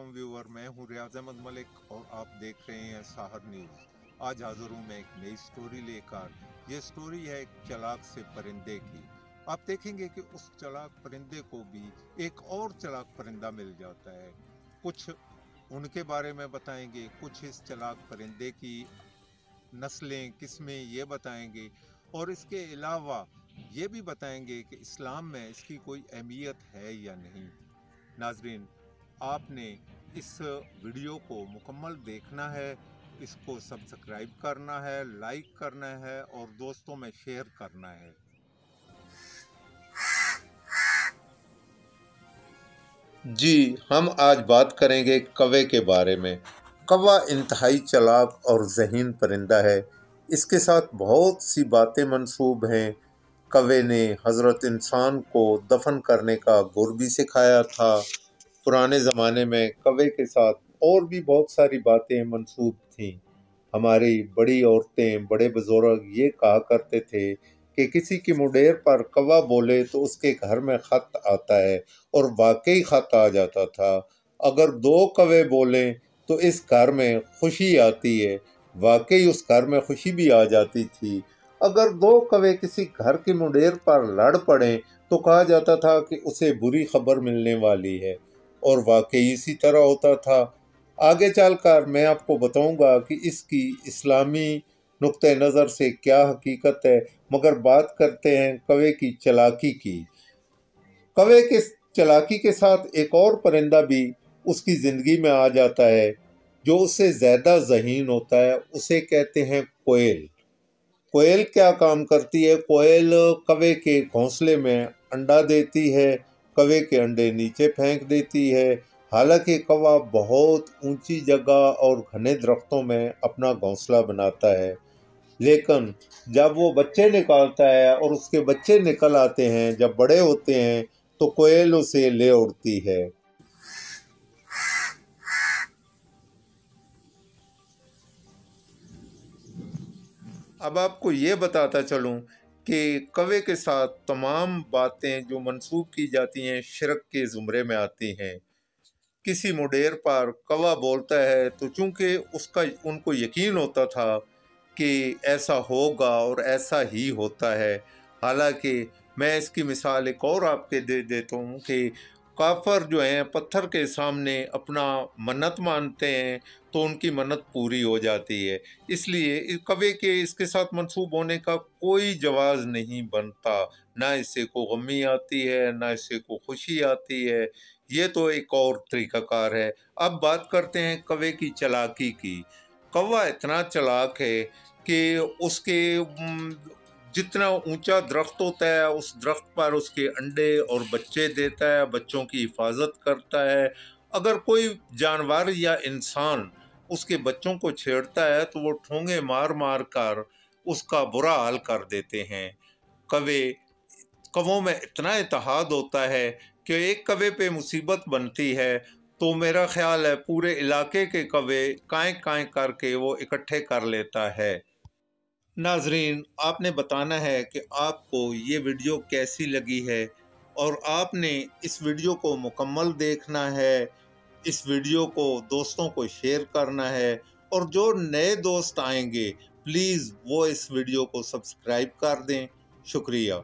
वालेकुम व्यूअर, मैं हूं रियाज अहमद मलिक और आप देख रहे हैं साहर न्यूज़। आज हाजिर हूं मैं एक नई स्टोरी लेकर। ये स्टोरी है एक चालाक से परिंदे की। आप देखेंगे कि उस चालाक परिंदे को भी एक और चालाक परिंदा मिल जाता है। कुछ उनके बारे में बताएंगे, कुछ इस चालाक परिंदे की नस्लें किस्में ये बताएंगे और इसके अलावा ये भी बताएंगे कि इस्लाम में इसकी कोई अहमियत है या नहीं। नाजरीन, आपने इस वीडियो को मुकम्मल देखना है, इसको सब्सक्राइब करना है, लाइक करना है और दोस्तों में शेयर करना है। जी, हम आज बात करेंगे कौवे के बारे में। कौवा इंतहाई चालाक और ज़हीन परिंदा है। इसके साथ बहुत सी बातें मंसूब हैं। कौवे ने हज़रत इंसान को दफन करने का गुर भी सिखाया था। पुराने ज़माने में कौवे के साथ और भी बहुत सारी बातें मंसूब थीं। हमारी बड़ी औरतें, बड़े बुजुर्ग ये कहा करते थे कि किसी की मुंडेर पर कौवा बोले तो उसके घर में खत आता है, और वाकई खत आ जाता था। अगर दो कौवे बोलें तो इस घर में खुशी आती है। वाकई उस घर में खुशी भी आ जाती थी। अगर दो कौवे किसी घर की मुंडेर पर लड़ पड़े तो कहा जाता था कि उसे बुरी खबर मिलने वाली है, और वाकई इसी तरह होता था। आगे चलकर मैं आपको बताऊंगा कि इसकी इस्लामी नुक्ते नज़र से क्या हकीकत है, मगर बात करते हैं कौवे की चालाकी की। कौवे के चालाकी के साथ एक और परिंदा भी उसकी ज़िंदगी में आ जाता है जो उससे ज़्यादा ज़हीन होता है। उसे कहते हैं कोयल। कोयल क्या काम करती है? कोयल कौवे के घोंसले में अंडा देती है, कौवे के अंडे नीचे फेंक देती है। हालांकि कौवा बहुत ऊंची जगह और घने दरख्तों में अपना घोंसला बनाता है, लेकिन जब वो बच्चे निकालता है और उसके बच्चे निकल आते हैं, जब बड़े होते हैं, तो कोयल उसे ले उड़ती है। अब आपको ये बताता चलूं कि कौवे के साथ तमाम बातें जो मंसूब की जाती हैं शिरक के ज़ुमरे में आती हैं। किसी मुडेर पर कौवा बोलता है तो चूंकि उसका उनको यकीन होता था कि ऐसा होगा और ऐसा ही होता है। हालांकि मैं इसकी मिसाल एक और आपके दे देता हूँ कि काफर जो हैं पत्थर के सामने अपना मन्नत मानते हैं तो उनकी मन्नत पूरी हो जाती है। इसलिए कौवे के इसके साथ मंसूब होने का कोई जवाज़ नहीं बनता। ना इससे को गमी आती है, ना इससे को खुशी आती है। ये तो एक और तरीक़ाकार है। अब बात करते हैं कौवे की चालाकी की। कौवा इतना चालाक है कि उसके जितना ऊंचा दरख्त होता है उस दरख्त पर उसके अंडे और बच्चे देता है, बच्चों की हिफाजत करता है। अगर कोई जानवर या इंसान उसके बच्चों को छेड़ता है तो वो ठोंगे मार मार कर उसका बुरा हाल कर देते हैं। कौवे कौवों में इतना इत्तेहाद होता है कि एक कौवे पे मुसीबत बनती है तो मेरा ख्याल है पूरे इलाके के कौवे काएं काएं करके वो इकट्ठे कर लेता है। नाजरीन, आपने बताना है कि आपको ये वीडियो कैसी लगी है, और आपने इस वीडियो को मुकम्मल देखना है। इस वीडियो को दोस्तों को शेयर करना है, और जो नए दोस्त आएंगे प्लीज़ वो इस वीडियो को सब्सक्राइब कर दें। शुक्रिया।